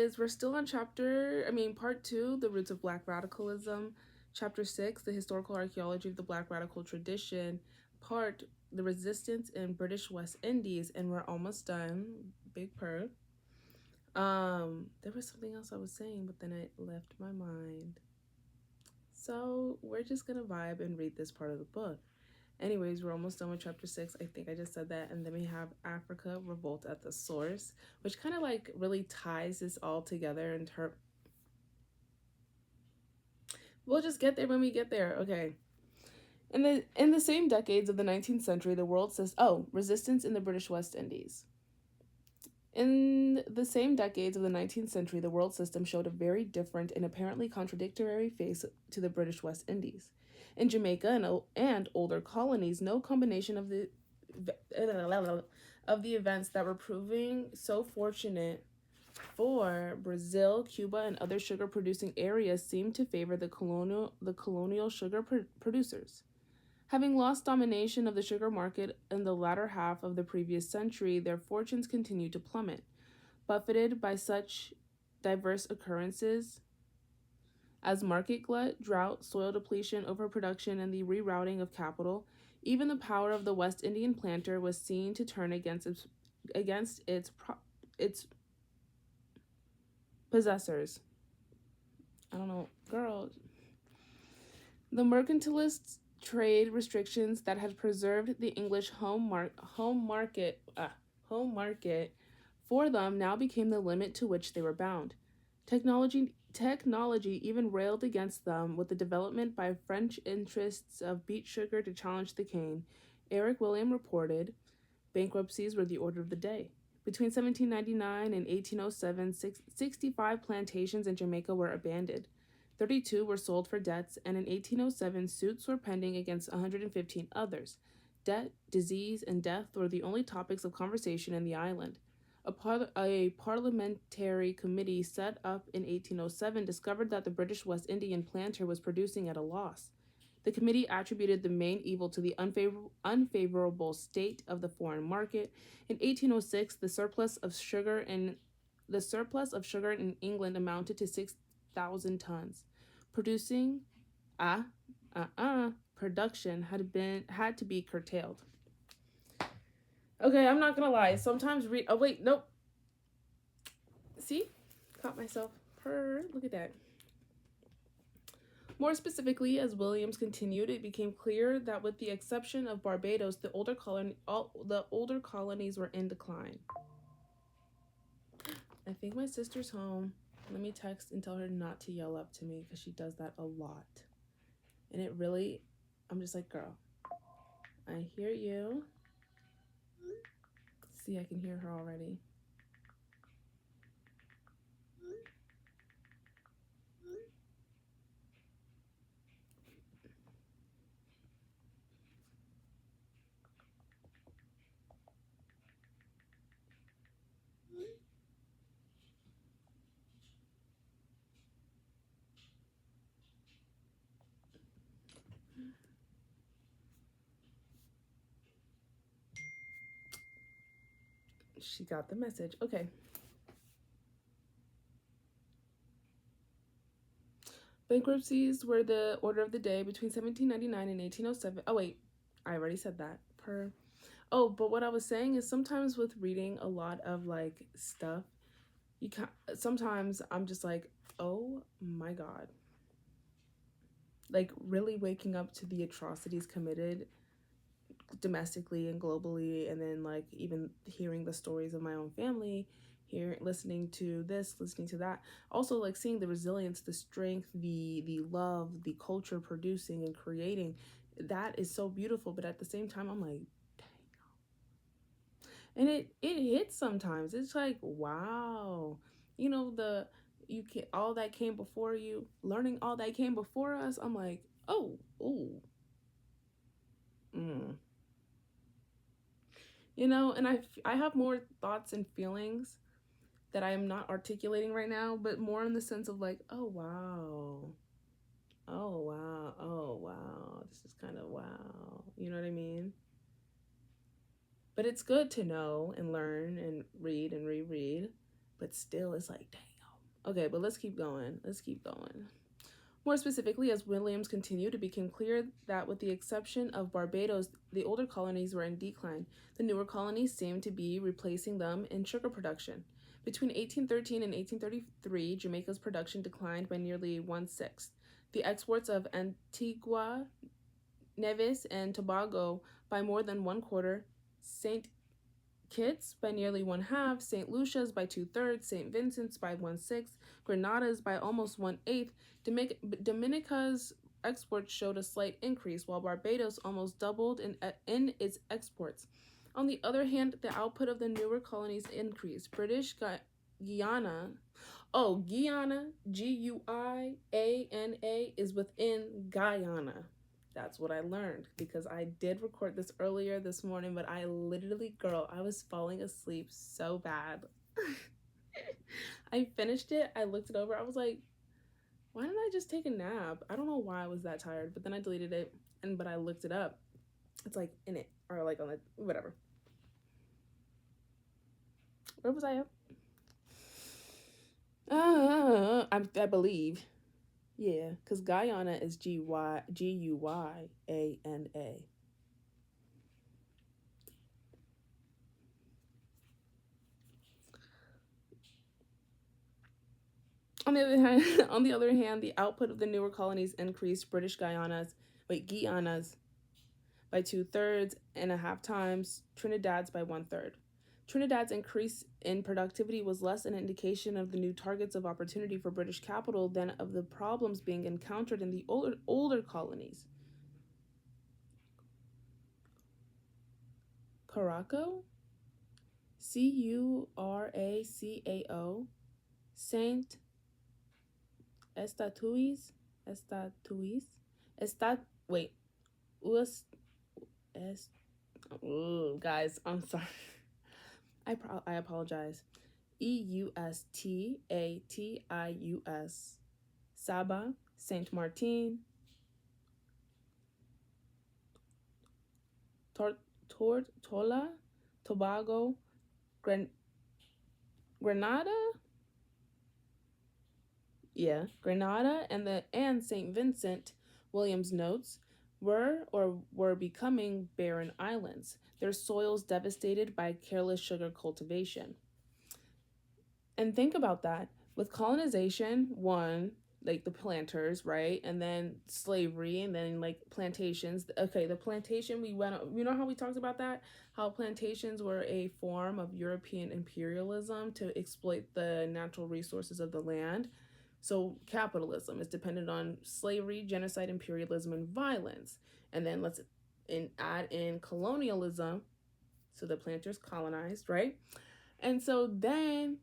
anyways, we're still on part 2, the roots of Black radicalism. Chapter 6, the historical archaeology of the Black radical tradition. Part, the resistance in British West Indies, and we're almost done. Big purr. There was something else I was saying, but then it left my mind. So we're just gonna vibe and read this part of the book. Anyways, we're almost done with chapter 6. I think I just said that. And then we have Africa, Revolt at the Source, which kind of like really ties this all together in terms. We'll just get there when we get there. Okay. In the same decades of the 19th century, the world says, resistance in the British West Indies. In the same decades of the 19th century, the world system showed a very different and apparently contradictory face to the British West Indies. In Jamaica and older colonies, no combination of the events that were proving so fortunate for Brazil, Cuba, and other sugar-producing areas seemed to favor the colonial sugar producers. Having lost domination of the sugar market in the latter half of the previous century, their fortunes continued to plummet, buffeted by such diverse occurrences as market glut, drought, soil depletion, overproduction, and the rerouting of capital. Even the power of the West Indian planter was seen to turn against its possessors. I don't know, girl. The mercantilist trade restrictions that had preserved the English home market for them now became the limit to which they were bound. Technology even railed against them with the development by French interests of beet sugar to challenge the cane. Eric William reported, bankruptcies were the order of the day. Between 1799 and 1807, 65 plantations in Jamaica were abandoned. 32 were sold for debts, and in 1807, suits were pending against 115 others. Debt, disease, and death were the only topics of conversation in the island. A parliamentary committee set up in 1807 discovered that the British West Indian planter was producing at a loss. The committee attributed the main evil to the unfavorable state of the foreign market. In 1806, the surplus of sugar in England amounted to 6,000 tons. Production had to be curtailed. Okay, I'm not gonna lie. Sometimes nope. See? Caught myself. Look at that. More specifically, as Williams continued, it became clear that with the exception of Barbados, the older colonies were in decline. I think my sister's home. Let me text and tell her not to yell up to me because she does that a lot. And it really, I'm just like, girl, I hear you. See, I can hear her already. She got the message. Okay. Bankruptcies were the order of the day between 1799 and 1807. Oh, wait. I already said that. But what I was saying is sometimes with reading a lot of, like, stuff, sometimes I'm just like, oh, my God. Like, really waking up to the atrocities committed domestically and globally, and then, like, even hearing the stories of my own family, listening to this, listening to that, also like seeing the resilience, the strength, the love, the culture producing and creating, that is so beautiful. But at the same time, I'm like, dang. And it hits sometimes. It's like, wow, all that came before you, learning all that came before us. I'm like, and I have more thoughts and feelings that I am not articulating right now, but more in the sense of like, oh wow, this is kind of wow, you know what I mean? But it's good to know and learn and read and reread, but still it's like, dang, Okay, but let's keep going. More specifically, as Williams continued, it became clear that with the exception of Barbados, the older colonies were in decline. The newer colonies seemed to be replacing them in sugar production. Between 1813 and 1833, Jamaica's production declined by nearly one-sixth. The exports of Antigua, Nevis, and Tobago by more than one quarter, St. Kitts by nearly one half, St. Lucia's by two-thirds, St. Vincent's by one-sixth, Grenada's by almost one-eighth. Dominica's exports showed a slight increase, while Barbados almost doubled in its exports. On the other hand, the output of the newer colonies increased. Guyana, Guyana, Guiana, is within Guyana. That's what I learned because I did record this earlier this morning, but I literally, girl, I was falling asleep so bad. I finished it, I looked it over, I was like, why didn't I just take a nap? I don't know why I was that tired, but then I deleted it, but I looked it up. It's like in it, or like on the, whatever. Where was I at? I believe. Yeah, because Guyana is Guyana. On the other hand, the output of the newer colonies increased. Guyana's by two-thirds and a half times, Trinidad's by one-third. Trinidad's increase in productivity was less an indication of the new targets of opportunity for British capital than of the problems being encountered in the older colonies. Curacao, Curacao, Saint Estatuis, wait, guys, I'm sorry. I apologize. Eustatius, Saba, Saint Martin, Tortola, Tobago, Grenada. Yeah, Grenada and Saint Vincent. Williams notes were becoming barren islands, their soils devastated by careless sugar cultivation. And think about that. With colonization, one, like the planters, right? And then slavery, and then like plantations. Okay, the plantation, you know how we talked about that? How plantations were a form of European imperialism to exploit the natural resources of the land. So capitalism is dependent on slavery, genocide, imperialism, and violence. And then let's add in colonialism. So the planters colonized, right? And so then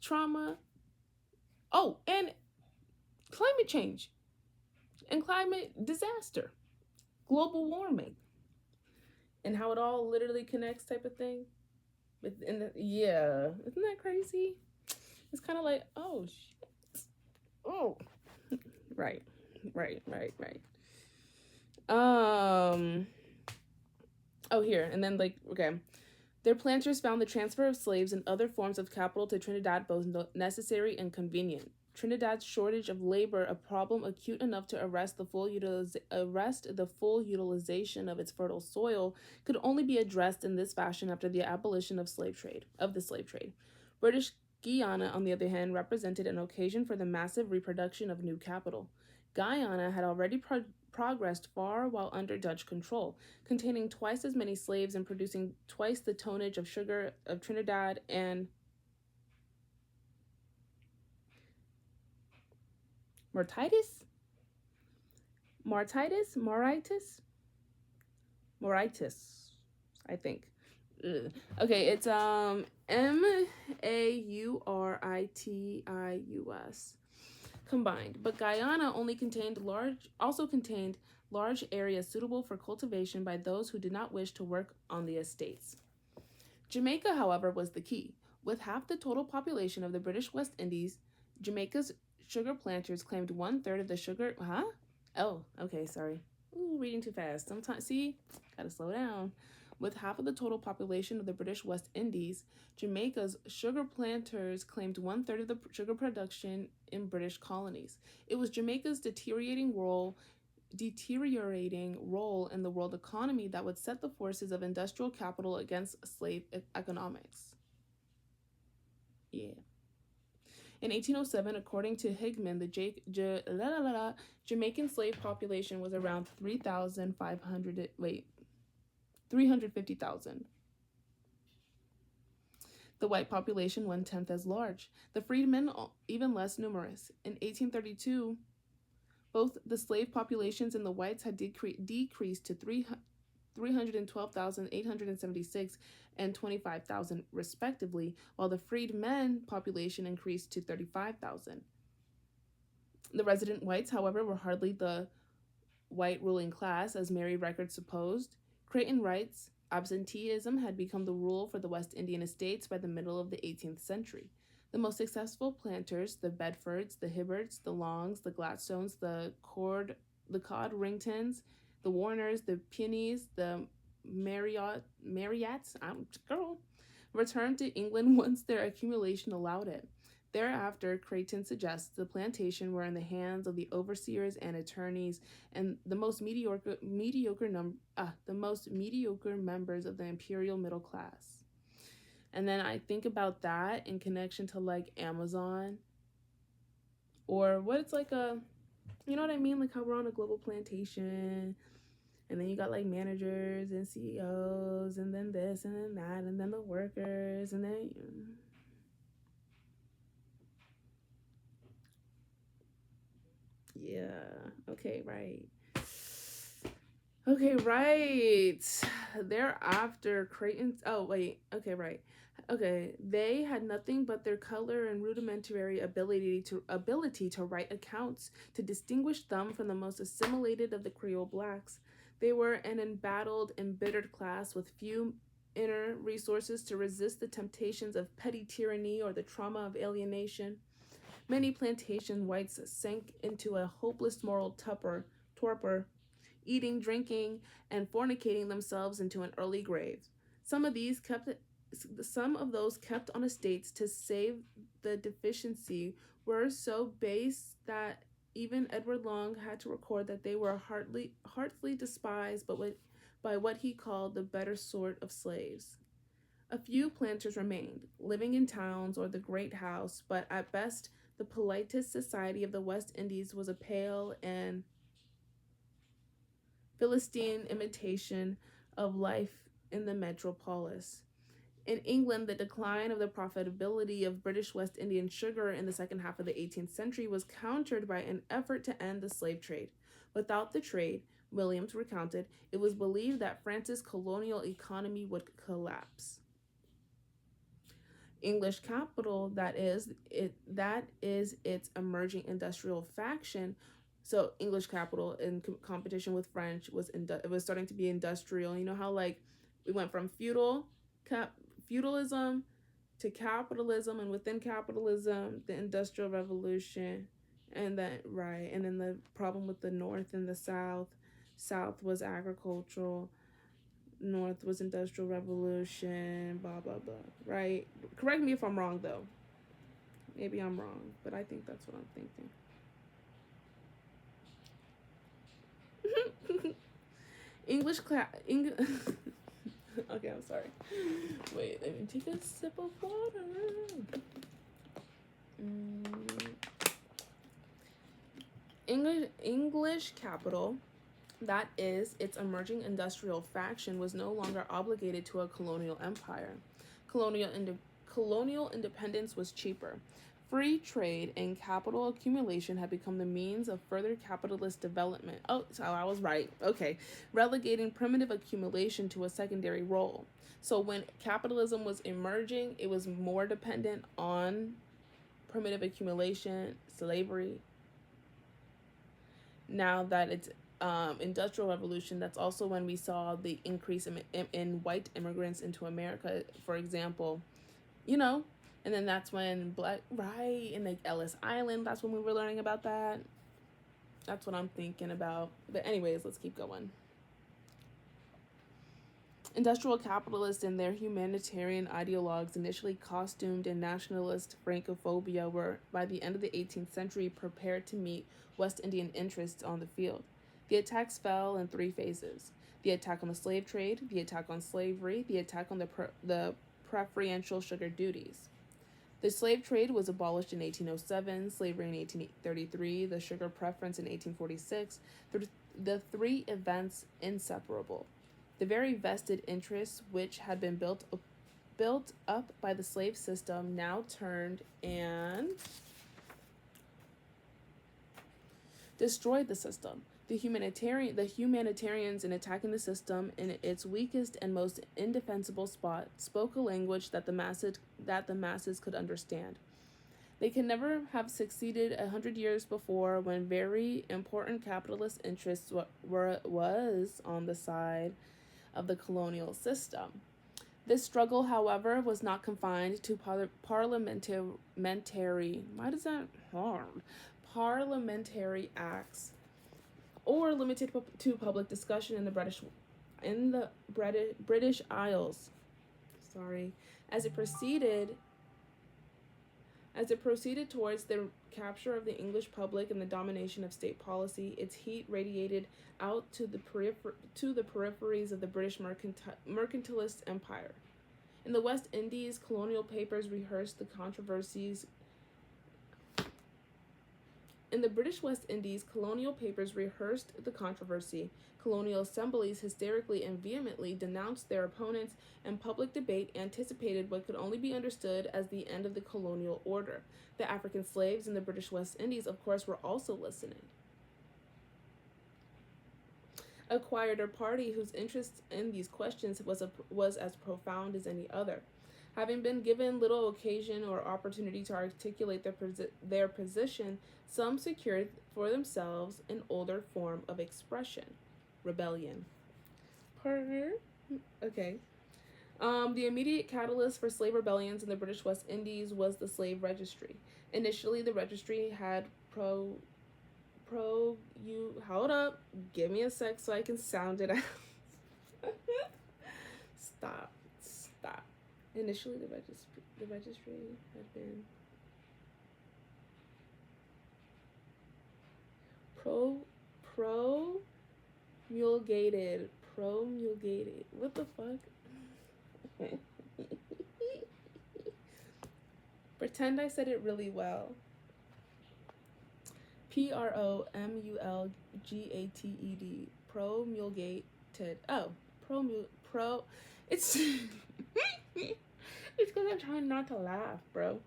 trauma. Oh, and climate change and climate disaster, global warming, and how it all literally connects, type of thing. Yeah, isn't that crazy? It's kind of like, oh shit. Oh, right. Oh, here, and then like, okay. Their planters found the transfer of slaves and other forms of capital to Trinidad both necessary and convenient. Trinidad's shortage of labor, a problem acute enough to arrest the full utilization of its fertile soil, could only be addressed in this fashion after the abolition of the slave trade. British Guiana, on the other hand, represented an occasion for the massive reproduction of new capital. Guyana had already progressed far while under Dutch control, containing twice as many slaves and producing twice the tonnage of sugar of Trinidad and Mauritius, I think. Ugh. Okay, it's Mauritius combined, but Guyana also contained large areas suitable for cultivation by those who did not wish to work on the estates. Jamaica, however, was the key. With half the total population of the British West Indies, Jamaica's sugar planters claimed one-third of the sugar. Oh, okay, sorry. Ooh, reading too fast. Sometimes, see, gotta slow down. With half of the total population of the British West Indies, Jamaica's sugar planters claimed one-third of the sugar production in British colonies. It was Jamaica's deteriorating role in the world economy that would set the forces of industrial capital against slave economics. Yeah. In 1807, according to Higman, the Jamaican slave population was around 350,000. The white population one-tenth as large. The freedmen even less numerous. In 1832, both the slave populations and the whites had decreased to 312,876 and 25,000 respectively, while the freedmen population increased to 35,000. The resident whites, however, were hardly the white ruling class, as Mary records supposed. Creighton writes, absenteeism had become the rule for the West Indian estates by the middle of the 18th century. The most successful planters, the Bedfords, the Hibberts, the Longs, the Gladstones, the Codringtons, the Warners, the Peonies, the Marriotts, returned to England once their accumulation allowed it. Thereafter, Creighton suggests the plantation were in the hands of the overseers and attorneys and the most mediocre members of the imperial middle class. And then I think about that in connection to like Amazon, or what it's like you know what I mean? Like how we're on a global plantation, and then you got like managers and CEOs, and then this and then that, and then the workers, and then yeah. Okay, right. Okay, right. Thereafter, Creighton's. Oh, wait. Okay, right. Okay, they had nothing but their color and rudimentary ability to write accounts to distinguish them from the most assimilated of the Creole blacks. They were an embattled, embittered class with few inner resources to resist the temptations of petty tyranny or the trauma of alienation. Many plantation whites sank into a hopeless moral torpor, eating, drinking, and fornicating themselves into an early grave. Some of those kept on estates to save the deficiency were so base that even Edward Long had to record that they were heartily despised by what he called the better sort of slaves. A few planters remained, living in towns or the great house, but at best the politest society of the West Indies was a pale and Philistine imitation of life in the metropolis. In England, the decline of the profitability of British West Indian sugar in the second half of the 18th century was countered by an effort to end the slave trade. Without the trade, Williams recounted, it was believed that France's colonial economy would collapse. English capital, that is its emerging industrial faction. So English capital in competition with French it was starting to be industrial. You know how like we went from feudalism to capitalism, and within capitalism the industrial revolution, and then the problem with the North and the South was agricultural, North was industrial revolution, blah blah blah, right? Correct me if I'm wrong though. Maybe I'm wrong, but I think that's what I'm thinking. English class. Okay, I'm sorry. Wait, let me take a sip of water. English capital, that is, its emerging industrial faction, was no longer obligated to a colonial empire. Colonial independence was cheaper. Free trade and capital accumulation had become the means of further capitalist development. Oh, so I was right. Okay. Relegating primitive accumulation to a secondary role. So when capitalism was emerging, it was more dependent on primitive accumulation, slavery. Now that it's industrial revolution, that's also when we saw the increase in white immigrants into America, for example, you know, and then that's when and like Ellis Island, that's when we were learning about that. That's what I'm thinking about. But anyways, let's keep going. Industrial capitalists and their humanitarian ideologues, initially costumed in nationalist Francophobia, were, by the end of the 18th century, prepared to meet West Indian interests on the field. The attacks fell in three phases: the attack on the slave trade, the attack on slavery, the attack on the preferential sugar duties. The slave trade was abolished in 1807, slavery in 1833, the sugar preference in 1846, the three events inseparable. The very vested interests which had been built up by the slave system now turned and destroyed the system. The humanitarians, in attacking the system in its weakest and most indefensible spot, spoke a language that the masses could understand. They could never have succeeded 100 years before, when very important capitalist interests was on the side of the colonial system. This struggle, however, was not confined to parliamentary. Why does that hard? Parliamentary acts, or limited to public discussion in the British Isles. Sorry, as it proceeded towards the capture of the English public and the domination of state policy, its heat radiated out to the peripheries of the British mercantilist empire. In the West Indies, colonial papers rehearsed the controversies. In the British West Indies, colonial papers rehearsed the controversy. Colonial assemblies hysterically and vehemently denounced their opponents, and public debate anticipated what could only be understood as the end of the colonial order. The African slaves in the British West Indies, of course, were also listening. A quieter party whose interest in these questions was as profound as any other. Having been given little occasion or opportunity to articulate their position, some secured for themselves an older form of expression: rebellion. Partner? Okay. The immediate catalyst for slave rebellions in the British West Indies was the slave registry. Initially, the registry had hold up, give me a sec so I can sound it out. Stop. Initially, the registry had been promulgated. What the fuck? Pretend I said it really well. Promulgated. Promulgated. Oh, It's it's because I'm trying not to laugh, bro.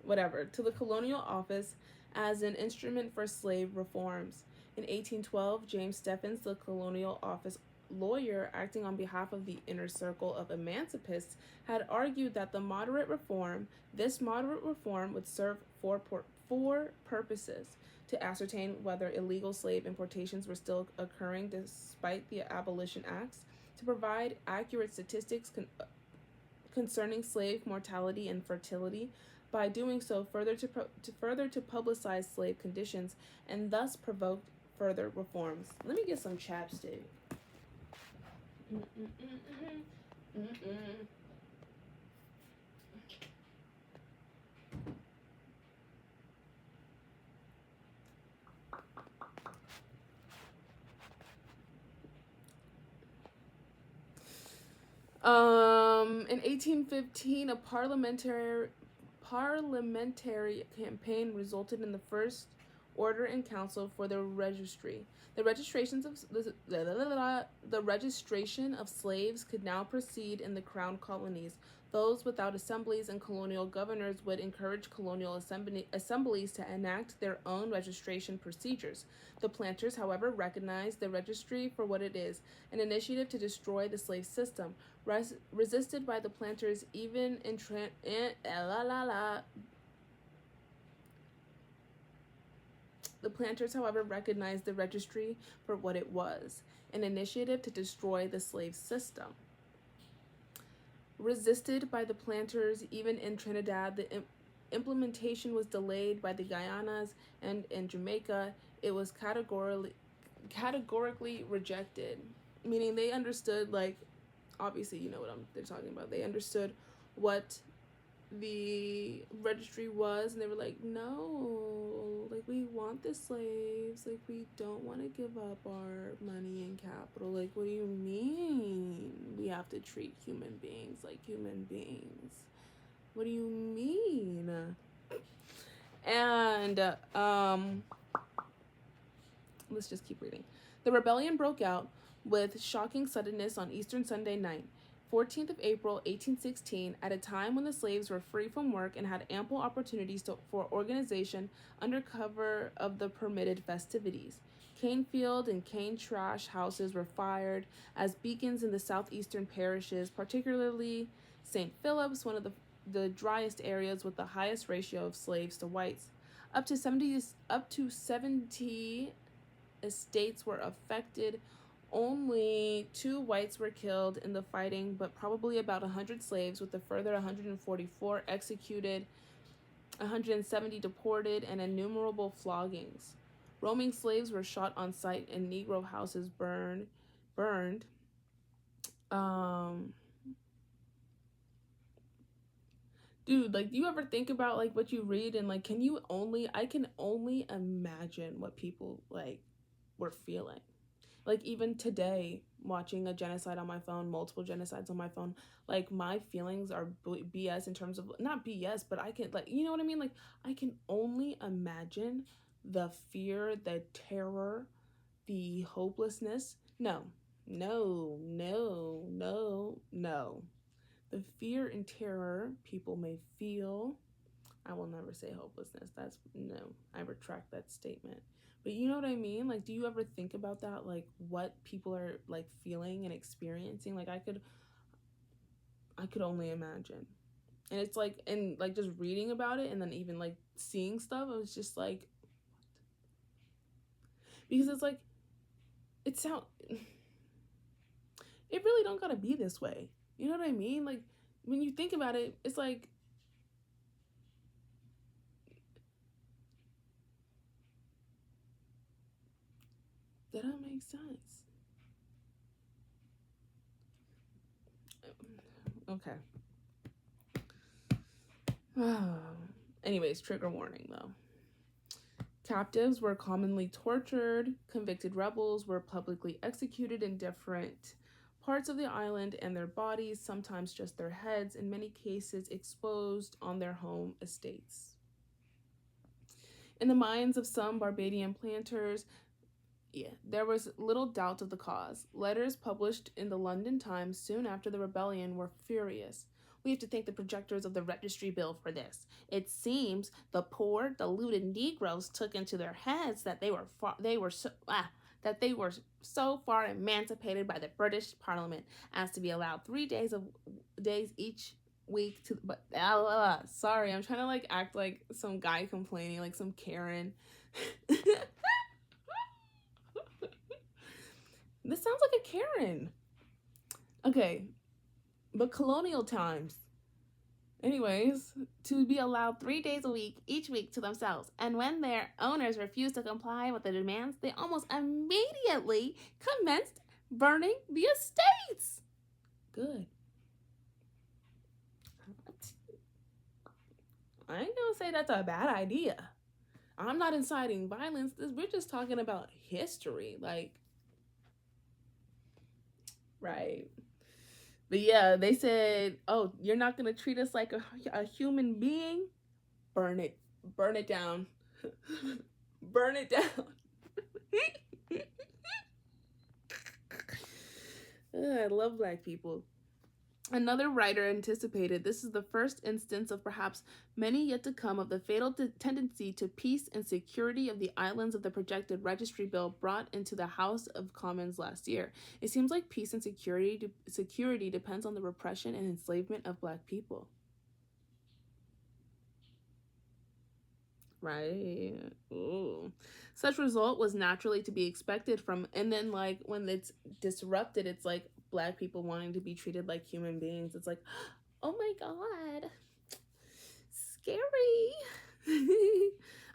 Whatever. To the colonial office as an instrument for slave reforms. In 1812, James Stephens, the colonial office lawyer acting on behalf of the inner circle of emancipists, had argued that this moderate reform would serve four purposes: to ascertain whether illegal slave importations were still occurring despite the abolition acts, to provide accurate statistics concerning slave mortality and fertility, by doing so further to publicize slave conditions, and thus provoke further reforms. Let me get some chapstick. In 1815, a parliamentary campaign resulted in the first order in council for the registry. The registration of slaves could now proceed in the crown colonies. Those without assemblies and colonial governors would encourage colonial assemblies to enact their own registration procedures. The planters, however, recognized the registry for what it is: an initiative to destroy the slave system. Resisted by the planters, even The planters, however, recognized the registry for what it was: an initiative to destroy the slave system. Resisted by the planters, even in Trinidad, the implementation was delayed by the Guyanas, and in Jamaica, it was categorically rejected. Meaning they understood, like, obviously you know what they're talking about. They understood what the registry was, and they were like, no, like, we want the slaves, like, we don't want to give up our money and capital. Like, what do you mean we have to treat human beings like human beings? What do you mean? And let's just keep reading. The rebellion broke out with shocking suddenness on Easter Sunday night, 14th of April, 1816, at a time when the slaves were free from work and had ample opportunities for organization under cover of the permitted festivities. Cane field and cane trash houses were fired as beacons in the southeastern parishes, particularly St. Philip's, one of the driest areas with the highest ratio of slaves to whites. Up to 70 estates were affected. Only 2 whites were killed in the fighting, but probably about 100 slaves, with a further 144 executed, 170 deported, and innumerable floggings. Roaming slaves were shot on sight and Negro houses burned. Dude, like, do you ever think about, like, what you read, and, like, I can only imagine what people, like, were feeling. Like, even today, watching a genocide on my phone, multiple genocides on my phone, like, my feelings are BS in terms of, not BS, but I can, like, you know what I mean? Like, I can only imagine the fear, the terror, the hopelessness. No, no, no, no, no. The fear and terror people may feel. I will never say hopelessness. That's no, I retract that statement. But you know what I mean? Like, do you ever think about that? Like, what people are, like, feeling and experiencing? Like, I could only imagine. And it's like, and like, just reading about it and then even like seeing stuff, I was just like, because it's like, it really don't gotta be this way. You know what I mean? Like, when you think about it, it's like, that don't make sense. Okay. Anyways, trigger warning though. Captives were commonly tortured. Convicted rebels were publicly executed in different parts of the island, and their bodies, sometimes just their heads, in many cases exposed on their home estates. In the minds of some Barbadian planters, there was little doubt of the cause. Letters published in the London Times soon after the rebellion were furious. We have to thank the projectors of the registry bill for this. It seems the poor, deluded Negroes took into their heads that they were so far emancipated by the British Parliament as to be allowed 3 days each week to. But sorry, I'm trying to like act like some guy complaining, like some Karen. This sounds like a Karen. Okay, but colonial times. Anyways, to be allowed 3 days a week, each week to themselves. And when their owners refused to comply with the demands, they almost immediately commenced burning the estates. Good. I ain't gonna say that's a bad idea. I'm not inciting violence. We're just talking about history. Like, right. But yeah, they said, oh, you're not going to treat us like a human being? Burn it. Burn it down. Burn it down. I love Black people. Another writer anticipated this is the first instance of perhaps many yet to come of the fatal tendency to peace and security of the islands of the projected registry bill brought into the House of Commons last year. It seems like peace and security depends on the repression and enslavement of Black people. Right. Ooh. Such result was naturally to be expected from, and then like when it's disrupted, it's like Black people wanting to be treated like human beings. It's like, oh my God, scary.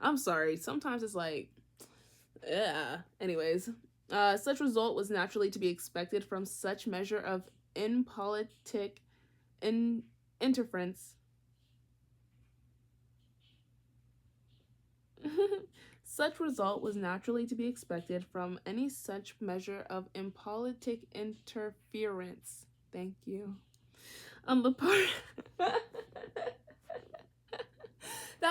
I'm sorry. Sometimes it's like, yeah. Anyways, such result was naturally to be expected from such measure of in politic in interference. Such result was naturally to be expected from any such measure of impolitic interference. Thank you. On the part that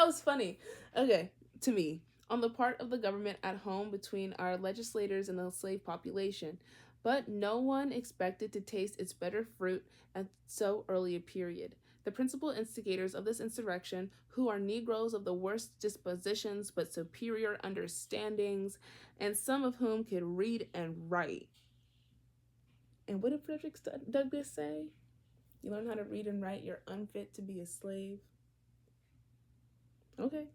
was funny. Okay, to me, on the part of the government at home between our legislators and the slave population. But no one expected to taste its better fruit at so early a period. The principal instigators of this insurrection, who are Negroes of the worst dispositions but superior understandings, and some of whom could read and write. And what did Frederick Douglass say? You learn how to read and write, you're unfit to be a slave. Okay.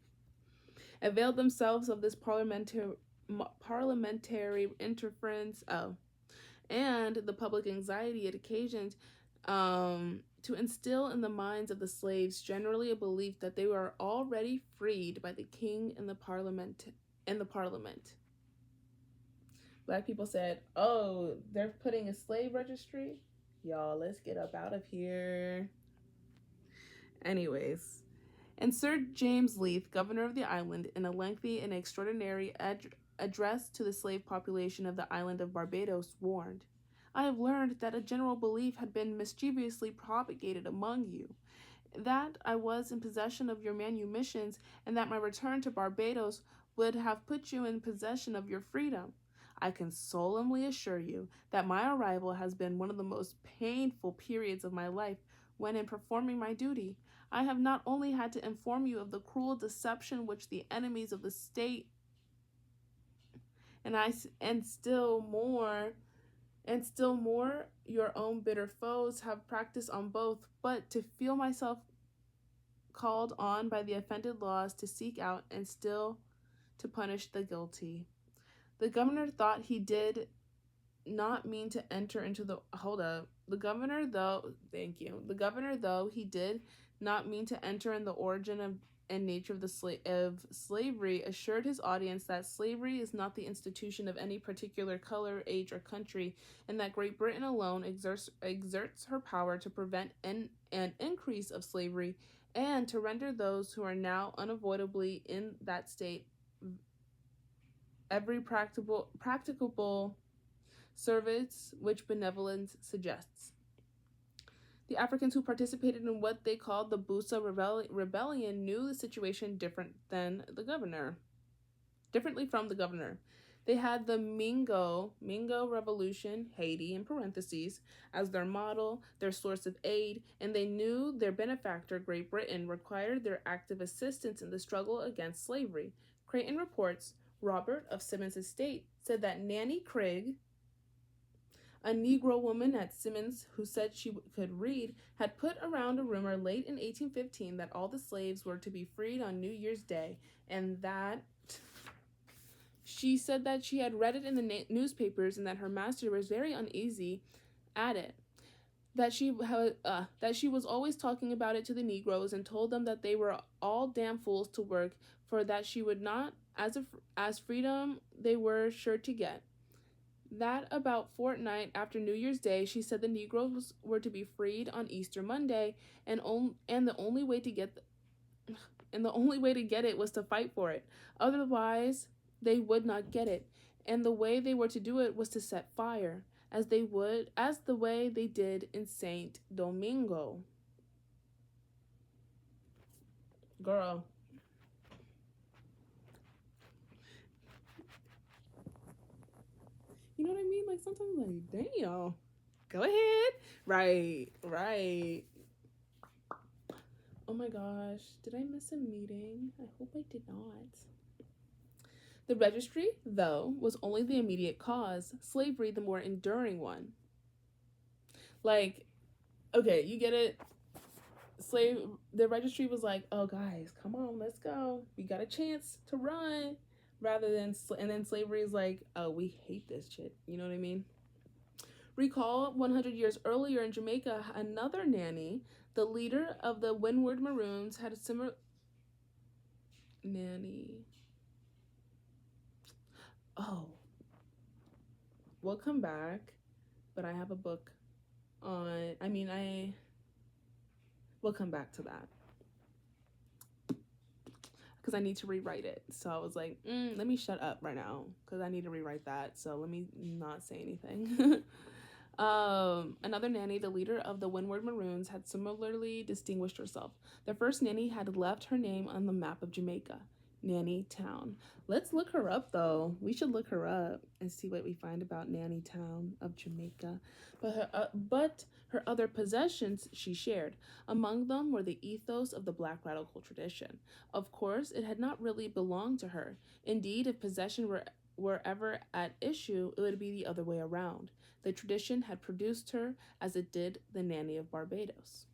Availed themselves of this parliamentary interference. Oh, and the public anxiety it occasioned to instill in the minds of the slaves generally a belief that they were already freed by the king and the parliament. Black people said, "Oh, they're putting a slave registry. Y'all, let's get up out of here." Anyways, and Sir James Leith, governor of the island, in a lengthy and extraordinary address to the slave population of the island of Barbados, warned, "I have learned that a general belief had been mischievously propagated among you, that I was in possession of your manumissions, and that my return to Barbados would have put you in possession of your freedom. I can solemnly assure you that my arrival has been one of the most painful periods of my life when, in performing my duty, I have not only had to inform you of the cruel deception which the enemies of the state and still more your own bitter foes have practiced on both, but to feel myself called on by the offended laws to seek out and still to punish the guilty." The governor thought he did not mean to enter into the hold up. The governor though he did not mean to enter in the origin of and nature of slavery, assured his audience that slavery is not the institution of any particular color, age, or country, and that Great Britain alone exerts her power to prevent an increase of slavery and to render those who are now unavoidably in that state every practicable service which benevolence suggests. The Africans who participated in what they called the Busa rebellion knew the situation differently from the governor. They had the Mingo Revolution, Haiti in parentheses, as their model, their source of aid, and they knew their benefactor, Great Britain, required their active assistance in the struggle against slavery. Creighton reports Robert of Simmons' estate said that Nanny Craig, a Negro woman at Simmons who said she could read, had put around a rumor late in 1815 that all the slaves were to be freed on New Year's Day, and that she said that she had read it in the newspapers and that her master was very uneasy at it. That she was always talking about it to the Negroes and told them that they were all damn fools to work, for that she would not, as freedom they were sure to get. That about fortnight after New Year's Day, she said the Negroes were to be freed on Easter Monday, and the only way to get it was to fight for it. Otherwise, they would not get it, and the way they were to do it was to set fire, as the way they did in Saint Domingo. Girl. You know what I mean? Like, sometimes, like, damn. Go ahead. Right. Oh my gosh. Did I miss a meeting? I hope I did not. The registry, though, was only the immediate cause, slavery the more enduring one. Like, okay, you get it. The registry was like, "Oh, guys, come on, let's go. We got a chance to run." And then slavery is like, "Oh, we hate this shit." You know what I mean? Recall 100 years earlier in Jamaica, another nanny, the leader of the Windward Maroons, had a similar nanny. Oh, we'll come back, but I have a book on. I will come back to that because I need to rewrite it. So I was like, let me shut up right now because I need to rewrite that. So let me not say anything. Another nanny, the leader of the Windward Maroons, had similarly distinguished herself. The first nanny had left her name on the map of Jamaica, Nanny Town. Let's look her up, though. We should look her up and see what we find about Nanny Town of Jamaica. But her other possessions she shared. Among them were the ethos of the Black radical tradition. Of course, it had not really belonged to her. Indeed, if possession were ever at issue, it would be the other way around. The tradition had produced her as it did the Nanny of Barbados.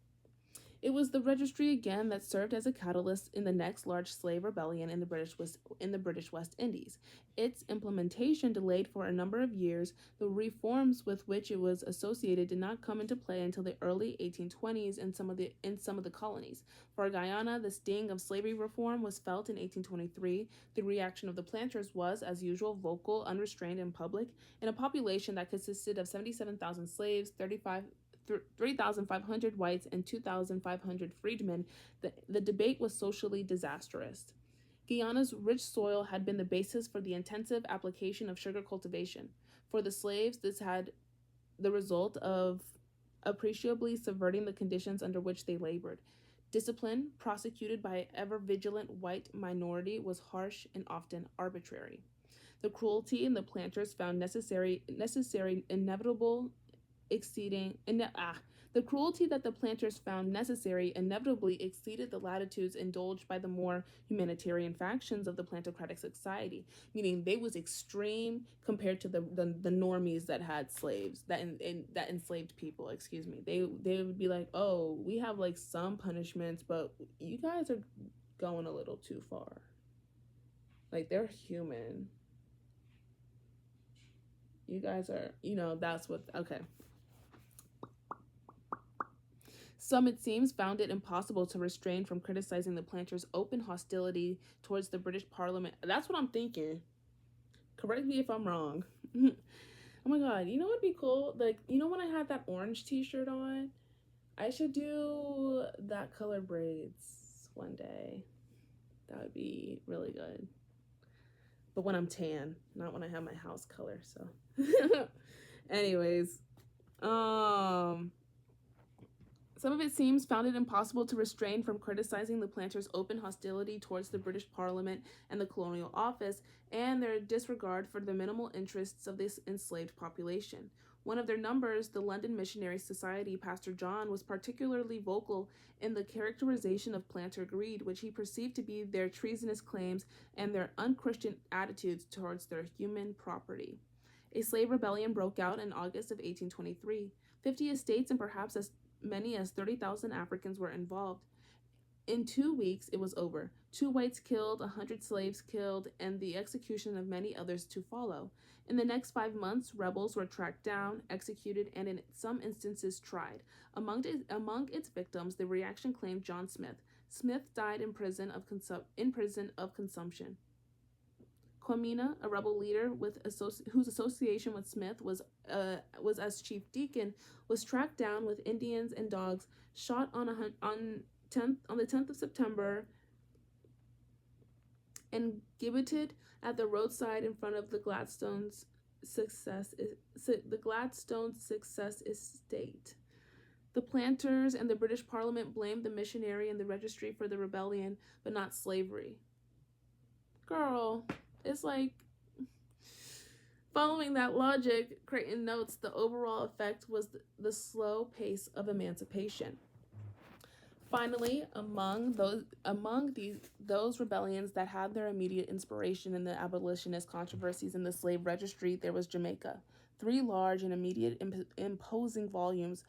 It was the registry again that served as a catalyst in the next large slave rebellion in the British West Indies. Its implementation delayed for a number of years. The reforms with which it was associated did not come into play until the early 1820s in some of the colonies. For Guyana, the sting of slavery reform was felt in 1823. The reaction of the planters was, as usual, vocal, unrestrained, and public. In a population that consisted of 77,000 slaves, 3,500 whites, and 2,500 freedmen, the debate was socially disastrous. Guyana's rich soil had been the basis for the intensive application of sugar cultivation. For the slaves, this had the result of appreciably subverting the conditions under which they labored. Discipline, prosecuted by an ever vigilant white minority, was harsh and often arbitrary. The cruelty in the planters found inevitable exceeding the cruelty that the planters found necessary inevitably exceeded the latitudes indulged by the more humanitarian factions of the plantocratic society, meaning they was extreme compared to the normies that had slaves that enslaved people. Excuse me. They would be like, oh, we have like some punishments, but you guys are going a little too far. Like, they're human. You guys are, that's what. Okay. Some, it seems, found it impossible to restrain from criticizing the planters' open hostility towards the British Parliament. That's what I'm thinking. Correct me if I'm wrong. Oh my god, you know what would be cool? Like, when I had that orange t-shirt on? I should do that color braids one day. That would be really good. But when I'm tan, not when I have my house color, so. Anyways, some of it seems found it impossible to restrain from criticizing the planters' open hostility towards the British Parliament and the colonial office, and their disregard for the minimal interests of this enslaved population. One of their numbers, the London Missionary Society, Pastor John, was particularly vocal in the characterization of planter greed, which he perceived to be their treasonous claims and their unchristian attitudes towards their human property. A slave rebellion broke out in August of 1823. 50 estates and perhaps as many as 30,000 Africans were involved. In 2 weeks, it was over. 2 whites killed, 100 slaves killed, and the execution of many others to follow. In the next 5 months, rebels were tracked down, executed, and in some instances tried. Among its victims, the reaction claimed John Smith. Smith died in prison of consumption. Kwamina, a rebel leader whose association with Smith was as chief deacon, was tracked down with Indians and dogs, shot on the 10th of September, and gibbeted at the roadside in front of the Gladstone's Success estate. The planters and the British Parliament blamed the missionary and the registry for the rebellion, but not slavery. Girl, it's like, following that logic, Creighton notes the overall effect was the slow pace of emancipation. Finally, among those rebellions that had their immediate inspiration in the abolitionist controversies in the slave registry, there was Jamaica. 3 large and immediate imposing volumes,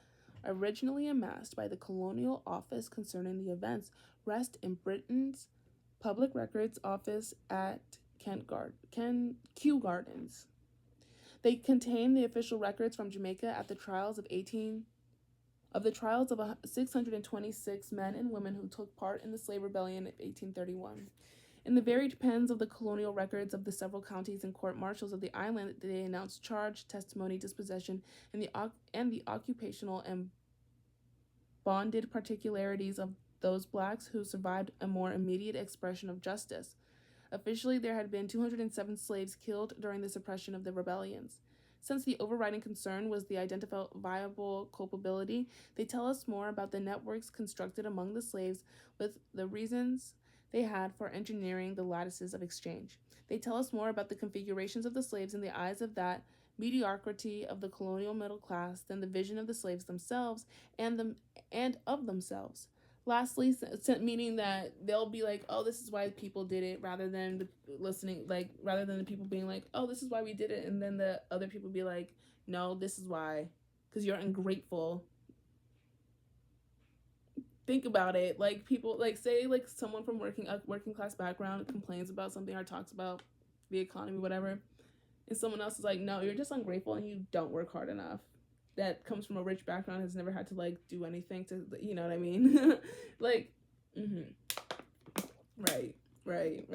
originally amassed by the Colonial Office concerning the events, rest in Britain's Public Records Office at Kew Gardens. They contain the official records from Jamaica at the trials of 626 men and women who took part in the slave rebellion of 1831. In the varied pens of the colonial records of the several counties and court martials of the island, they announced charge, testimony, dispossession, and the occupational and bonded particularities of those blacks who survived a more immediate expression of justice. Officially, there had been 207 slaves killed during the suppression of the rebellions. Since the overriding concern was the identifiable culpability, they tell us more about the networks constructed among the slaves with the reasons they had for engineering the lattices of exchange. They tell us more about the configurations of the slaves in the eyes of that mediocrity of the colonial middle class than the vision of the slaves themselves and of themselves. Lastly, meaning that they'll be like, oh, this is why people did it, rather than rather than the people being like, oh, this is why we did it, and then the other people be like, no, this is why, because you're ungrateful. Think about it. Like, people, like, say like someone from working class background complains about something or talks about the economy, whatever, and someone else is like, no, you're just ungrateful and you don't work hard enough. That comes from a rich background, has never had to like do anything to, you know what I mean? Like, mm-hmm. right, right.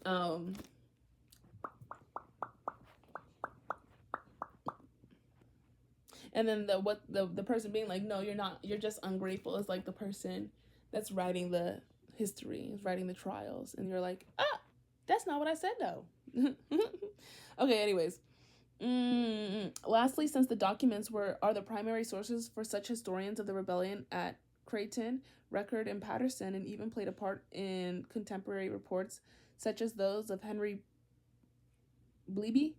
Um, and then the person being like, no, you're not, you're just ungrateful, is like the person that's writing the history, is writing the trials, and you're like, ah, that's not what I said though. Okay, anyways. Lastly, since the documents are the primary sources for such historians of the rebellion at Creighton, Record, and Patterson, and even played a part in contemporary reports such as those of Henry Bleeby,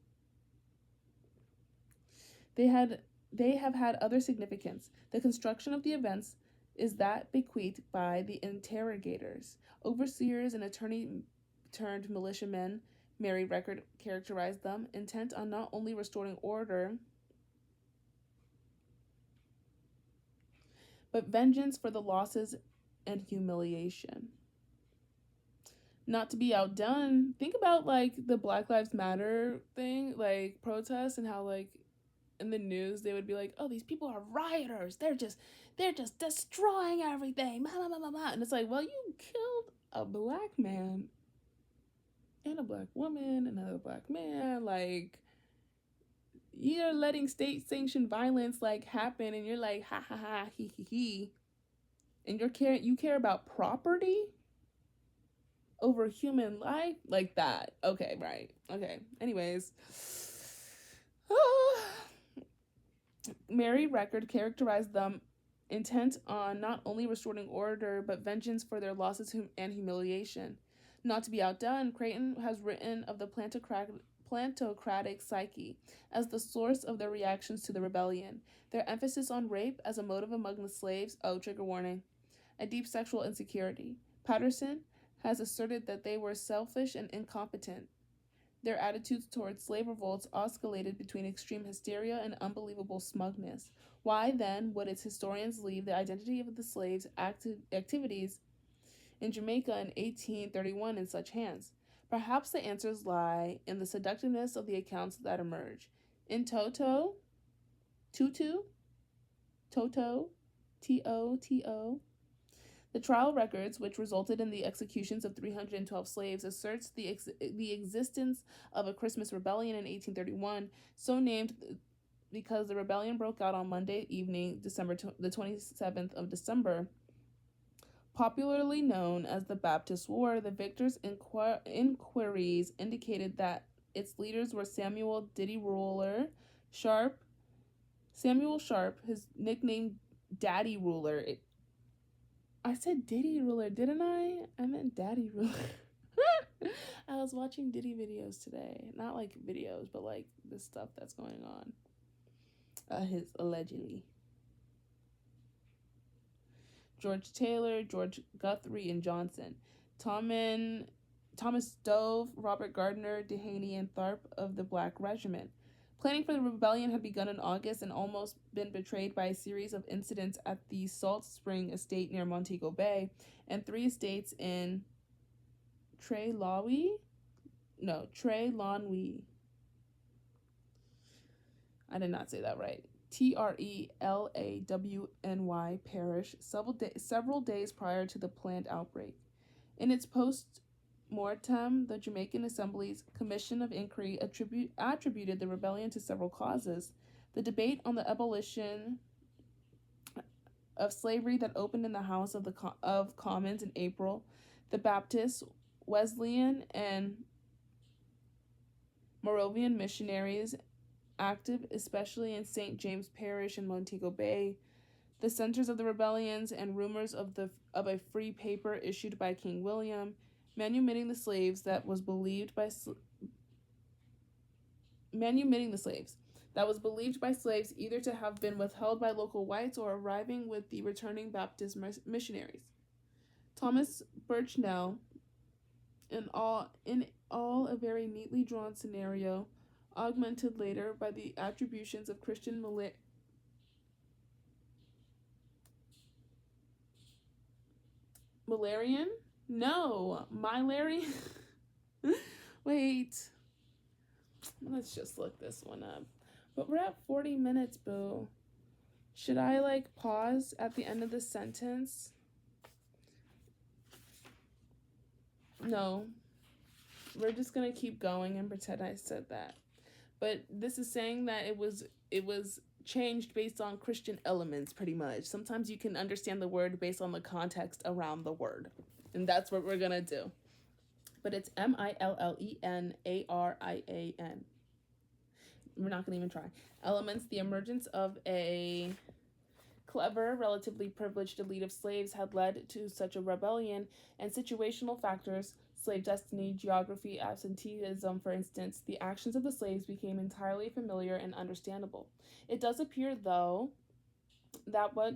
they had they have had other significance. The construction of the events is that bequeathed by the interrogators, overseers, and attorney turned militiamen. Mary Record characterized them, intent on not only restoring order but vengeance for the losses and humiliation. Not to be outdone, think about like the Black Lives Matter thing, like protests, and how like in the news they would be like, "Oh, these people are rioters. They're just destroying everything." And it's like, well, you killed a black man and a black woman and another black man. Like, you're letting state sanctioned violence like happen, and you're like, ha ha ha, he, and you care about property over human life, like that. Okay, right. Okay. Anyways, Mary Record characterized them intent on not only restoring order but vengeance for their losses and humiliation. Not to be outdone, Creighton has written of the plantocratic psyche as the source of their reactions to the rebellion. Their emphasis on rape as a motive among the slaves, oh, trigger warning, a deep sexual insecurity. Patterson has asserted that they were selfish and incompetent. Their attitudes towards slave revolts oscillated between extreme hysteria and unbelievable smugness. Why, then, would its historians leave the identity of the slaves' activities in Jamaica in 1831 in such hands? Perhaps the answers lie in the seductiveness of the accounts that emerge. In Toto, Toto, the trial records, which resulted in the executions of 312 slaves, asserts the existence of a Christmas rebellion in 1831, so named because the rebellion broke out on Monday evening, the 27th of December. Popularly known as the Baptist War, the victors' inquiries indicated that its leaders were Samuel Diddy Ruler Sharp, his nickname Daddy Ruler. I said Diddy Ruler, didn't I? I meant Daddy Ruler. I was watching Diddy videos today. Not like videos, but like the stuff that's going on. His allegedly. George Taylor, George Guthrie, and Johnson. Thomas Dove, Robert Gardner, Dehaney, and Tharp of the Black Regiment. Planning for the rebellion had begun in August and almost been betrayed by a series of incidents at the Salt Spring estate near Montego Bay and 3 estates in Trelawney. I did not say that right. Trelawny Parish several days prior to the planned outbreak. In its post-mortem, the Jamaican Assembly's Commission of Inquiry attributed the rebellion to several causes. The debate on the abolition of slavery that opened in the House of Commons in April, the Baptist, Wesleyan, and Moravian missionaries active especially in St. James Parish and Montego Bay, the centers of the rebellions, and rumors of a free paper issued by King William, manumitting the slaves that was believed by slaves either to have been withheld by local whites or arriving with the returning Baptist missionaries. Thomas Birchnell, in all a very neatly drawn scenario, augmented later by the attributions of Christian Malarian? No, Mylarian. Wait, let's just look this one up. But we're at 40 minutes, boo. Should I pause at the end of the sentence? No. We're just gonna keep going and pretend I said that. But this is saying that it was changed based on Christian elements, pretty much. Sometimes you can understand the word based on the context around the word. And that's what we're gonna do. But it's Milleniarian. We're not gonna even try. Elements, the emergence of a clever, relatively privileged elite of slaves had led to such a rebellion, and situational factors, slave destiny, geography, absenteeism, for instance, the actions of the slaves became entirely familiar and understandable. It does appear, though, that what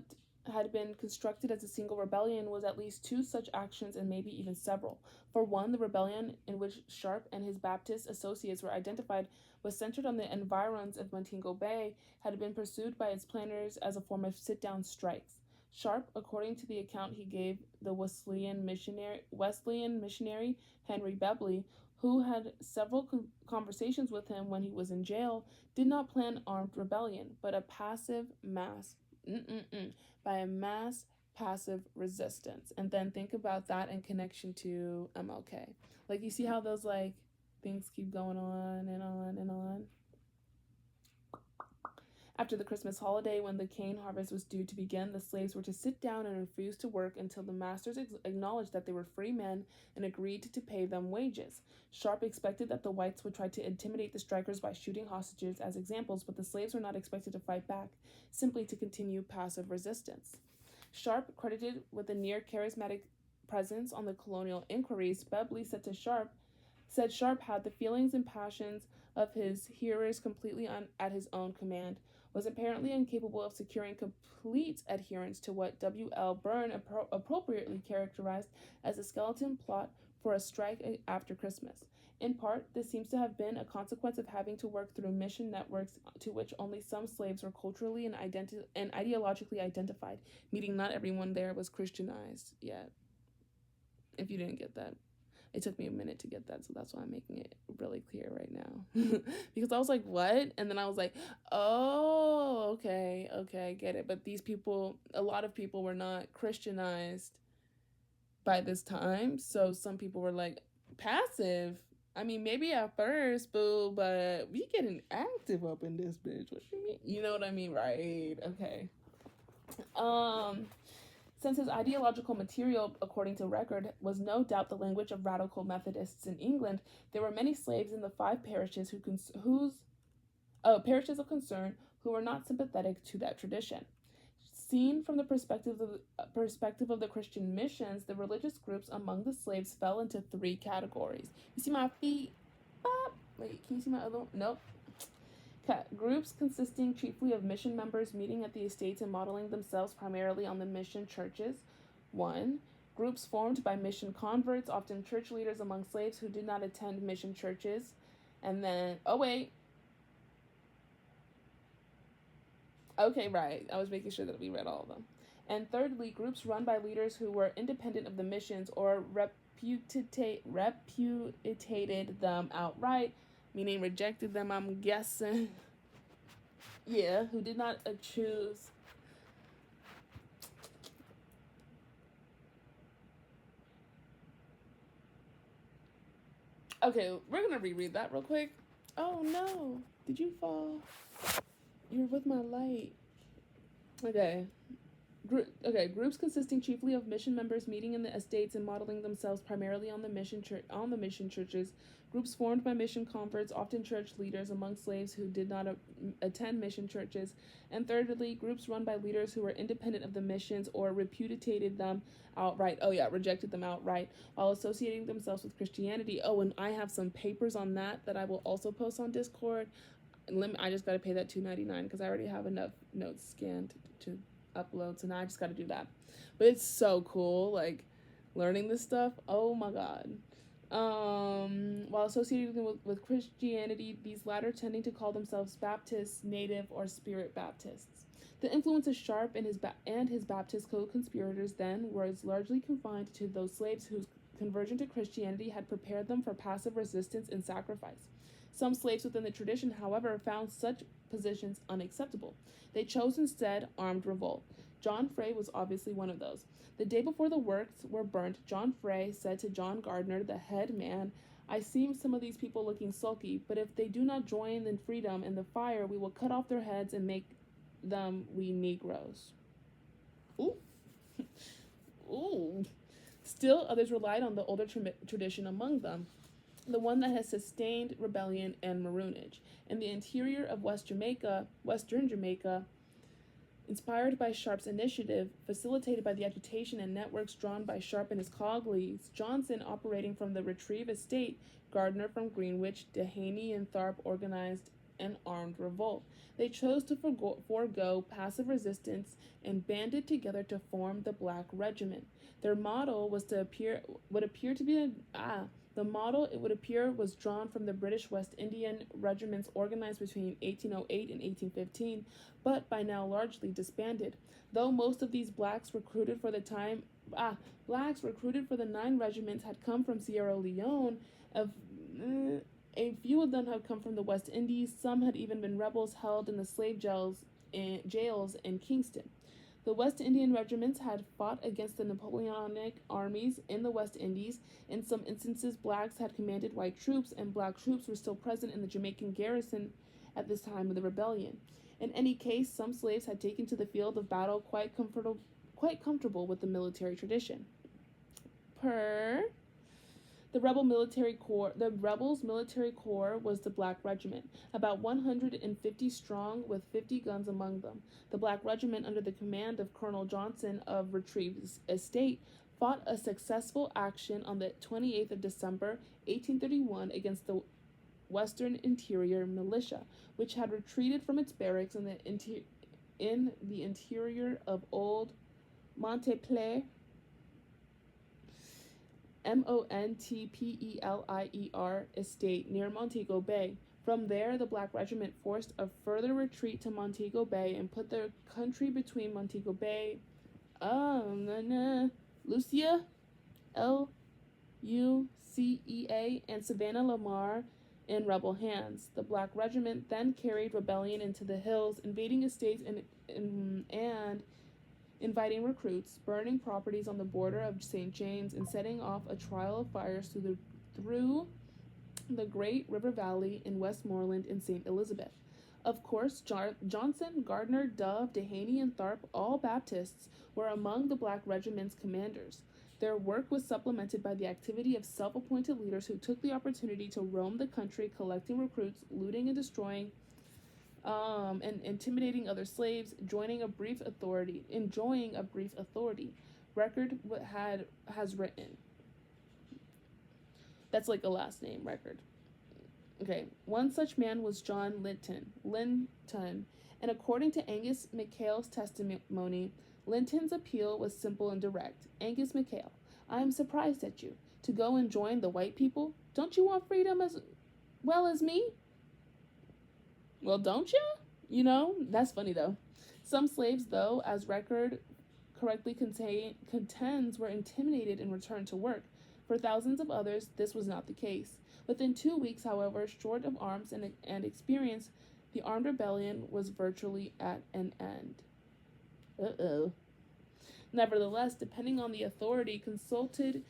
had been constructed as a single rebellion was at least two such actions and maybe even several. For one, the rebellion in which Sharp and his Baptist associates were identified was centered on the environs of Montego Bay, had been pursued by its planners as a form of sit-down strikes. Sharp, according to the account he gave the Wesleyan missionary Henry Bebley, who had several conversations with him when he was in jail, did not plan armed rebellion, but a passive mass passive resistance. And then think about that in connection to MLK. You see how those things keep going on and on and on. After the Christmas holiday, when the cane harvest was due to begin, the slaves were to sit down and refuse to work until the masters acknowledged that they were free men and agreed to pay them wages. Sharp expected that the whites would try to intimidate the strikers by shooting hostages as examples, but the slaves were not expected to fight back, simply to continue passive resistance. Sharp, credited with a near charismatic presence on the colonial inquiries, Bebley said Sharp had the feelings and passions of his hearers completely at his own command, was apparently incapable of securing complete adherence to what W.L. Byrne appropriately characterized as a skeleton plot for a strike after Christmas. In part, this seems to have been a consequence of having to work through mission networks to which only some slaves were culturally and ideologically identified, meaning not everyone there was Christianized yet. If you didn't get that. It took me a minute to get that, so that's why I'm making it really clear right now. Because I was like, what? And then I was like, oh, okay, I get it. But a lot of people were not Christianized by this time, so some people were passive. I mean, maybe at first, boo, but we getting active up in this bitch. What you mean? You know what I mean, right? Okay. Since his ideological material, according to record, was no doubt the language of radical Methodists in England, there were many slaves in the 5 parishes parishes of concern who were not sympathetic to that tradition. Seen from the perspective of the Christian missions, the religious groups among the slaves fell into 3 categories. You see my feet? Wait, can you see my other one? Nope. Groups consisting chiefly of mission members meeting at the estates and modeling themselves primarily on the mission churches. 1. Groups formed by mission converts, often church leaders among slaves who did not attend mission churches. And then, okay, right. I was making sure that we read all of them. And thirdly, groups run by leaders who were independent of the missions or repudiated them outright, meaning rejected them, I'm guessing. Yeah, who did not choose. Okay, we're gonna reread that real quick. Oh no, did you fall? You're with my light. Okay. Groups consisting chiefly of mission members meeting in the estates and modeling themselves primarily on the mission churches. Groups formed by mission converts, often church leaders among slaves who did not attend mission churches. And thirdly, groups run by leaders who were independent of the missions or repudiated them outright. Oh yeah, rejected them outright while associating themselves with Christianity. Oh, and I have some papers on that I will also post on Discord. I just gotta pay that $2.99 because I already have enough notes scanned to upload, so now I just gotta do that. But it's so cool, like learning this stuff. Oh my god. While associating with Christianity, these latter tending to call themselves Baptists, Native, or Spirit Baptists. The influence of Sharp and his Baptist co-conspirators then was largely confined to those slaves whose conversion to Christianity had prepared them for passive resistance and sacrifice. Some slaves within the tradition, however, found such positions unacceptable. They chose instead armed revolt. John Frey was obviously one of those. The day before the works were burnt, John Frey said to John Gardner, the head man, "I see some of these people looking sulky, but if they do not join in freedom and the fire, we will cut off their heads and make them we Negroes." Ooh. Ooh. Still, others relied on the older tradition among them, the one that has sustained rebellion and maroonage. In the interior of Western Jamaica, inspired by Sharp's initiative, facilitated by the agitation and networks drawn by Sharp and his colleagues, Johnson operating from the Retrieve estate, Gardner from Greenwich, Dehaney and Tharp organized an armed revolt. They chose to forego passive resistance and banded together to form the Black Regiment. Their model was the model, it would appear, was drawn from the British West Indian regiments organized between 1808 and 1815, but by now largely disbanded. Though most of these blacks recruited for the 9 regiments had come from Sierra Leone, a few of them had come from the West Indies. Some had even been rebels held in the slave jails in Kingston. The West Indian regiments had fought against the Napoleonic armies in the West Indies. In some instances, blacks had commanded white troops, and black troops were still present in the Jamaican garrison at this time of the rebellion. In any case, some slaves had taken to the field of battle quite comfortable with the military tradition. The rebels' military corps was the Black Regiment, about 150 strong, with 50 guns among them. The Black Regiment, under the command of Colonel Johnson of Retrieve's estate, fought a successful action on the 28th of December, 1831, against the Western Interior Militia, which had retreated from its barracks in the interior of Old Montpelier, Montpelier estate near Montego Bay. From there, the Black Regiment forced a further retreat to Montego Bay and put their country between Montego Bay, Lucia, Lucea, and Savannah Lamar in rebel hands. The Black Regiment then carried rebellion into the hills, invading estates and inviting recruits, burning properties on the border of St. James, and setting off a trail of fires through the Great River Valley in Westmoreland and St. Elizabeth. Of course, Johnson, Gardner, Dove, Dehaney, and Tharp, all Baptists, were among the Black Regiment's commanders. Their work was supplemented by the activity of self-appointed leaders who took the opportunity to roam the country, collecting recruits, looting and destroying, and intimidating other slaves, enjoying a brief authority. Record has written. That's like a last name, Record. Okay, one such man was John Linton, and according to Angus McHale's testimony, Linton's appeal was simple and direct. Angus McHale, I am surprised at you. To go and join the white people? Don't you want freedom as well as me? Well, don't you? You know, that's funny though. Some slaves, though, as Record correctly contends, were intimidated and returned to work. For thousands of others, this was not the case. Within 2 weeks, however, short of arms and experience, the armed rebellion was virtually at an end. Nevertheless, depending on the authority consulted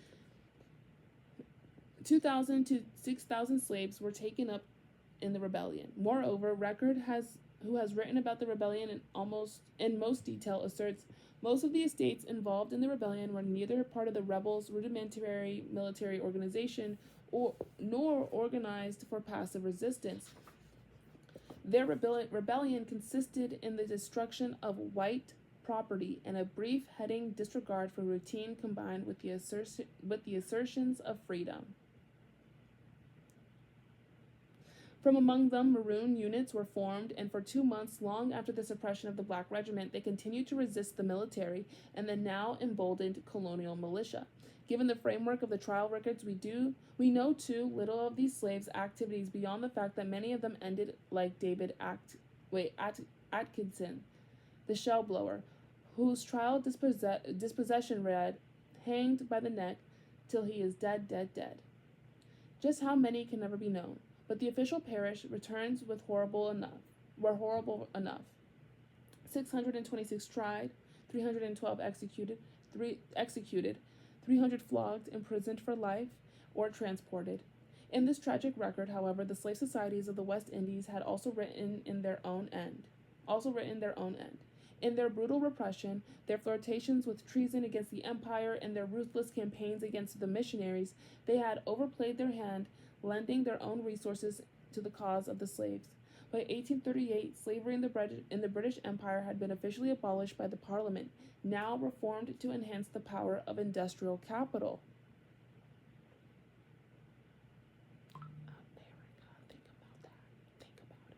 2,000 to 6,000 slaves were taken up in the rebellion. Moreover, who has written about the rebellion in most detail, asserts most of the estates involved in the rebellion were neither part of the rebels' rudimentary military organization nor organized for passive resistance. Their rebellion consisted in the destruction of white property and a brief heading disregard for routine combined with the assertions of freedom. From among them, Maroon units were formed, and for 2 months, long after the suppression of the Black Regiment, they continued to resist the military and the now emboldened colonial militia. Given the framework of the trial records, we know too little of these slaves' activities beyond the fact that many of them ended like David Atkinson, the shell blower, whose trial dispossession read, "Hanged by the neck till he is dead, dead, dead." Just how many can never be known, but the official parish returns were horrible enough. 626 tried, 312 executed, 300 flogged, imprisoned for life, or transported. In this tragic record, however, the slave societies of the West Indies had also written their own end. In their brutal repression, their flirtations with treason against the empire, and their ruthless campaigns against the missionaries, they had overplayed their hand, lending their own resources to the cause of the slaves. By 1838, slavery in the British Empire had been officially abolished by the Parliament, now reformed to enhance the power of industrial capital. America, think about that. Think about it.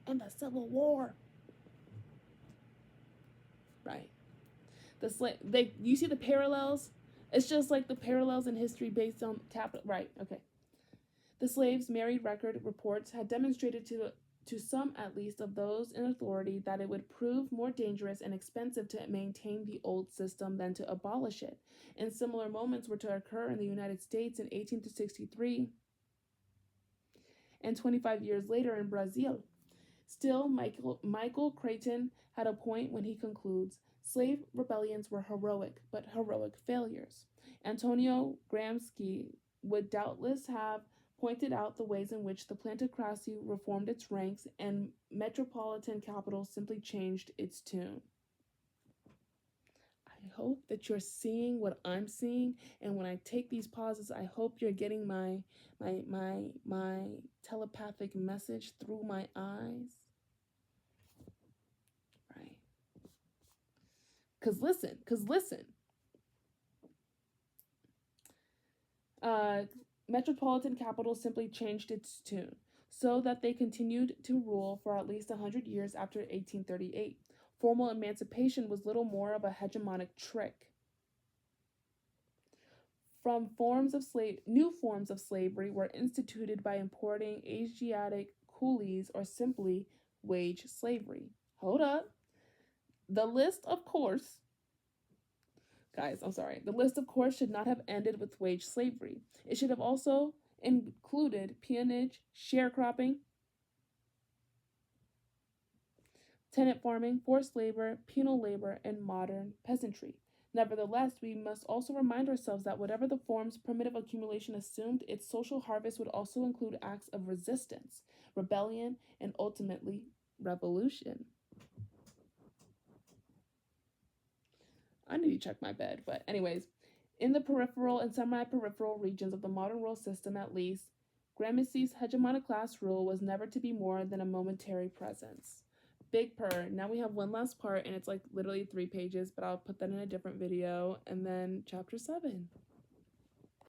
And the Civil War. Right. You see the parallels? It's just like the parallels in history based on capital. Right. Okay. The slaves' married record reports had demonstrated to some at least of those in authority that it would prove more dangerous and expensive to maintain the old system than to abolish it. And similar moments were to occur in the United States in 1863 and 25 years later in Brazil. Still, Michael Creighton had a point when he concludes, slave rebellions were heroic, but heroic failures. Antonio Gramsci would doubtless have pointed out the ways in which the plantocracy reformed its ranks and metropolitan capital simply changed its tune. I hope that you're seeing what I'm seeing, and when I take these pauses, I hope you're getting my telepathic message through my eyes. Right? Cause listen. Metropolitan capital simply changed its tune, so that they continued to rule for at least 100 years after 1838. Formal emancipation was little more of a hegemonic trick. New forms of slavery were instituted by importing Asiatic coolies or simply wage slavery. Hold up. The list, of course, should not have ended with wage slavery. It should have also included peonage, sharecropping, tenant farming, forced labor, penal labor, and modern peasantry. Nevertheless, we must also remind ourselves that whatever the forms primitive accumulation assumed, its social harvest would also include acts of resistance, rebellion, and ultimately revolution. I need to check my bed, but anyways, in the peripheral and semi-peripheral regions of the modern world system, at least, Gramsci's hegemonic class rule was never to be more than a momentary presence. Big purr. Now we have one last part, and it's like literally 3 pages, but I'll put that in a different video. And then chapter 7.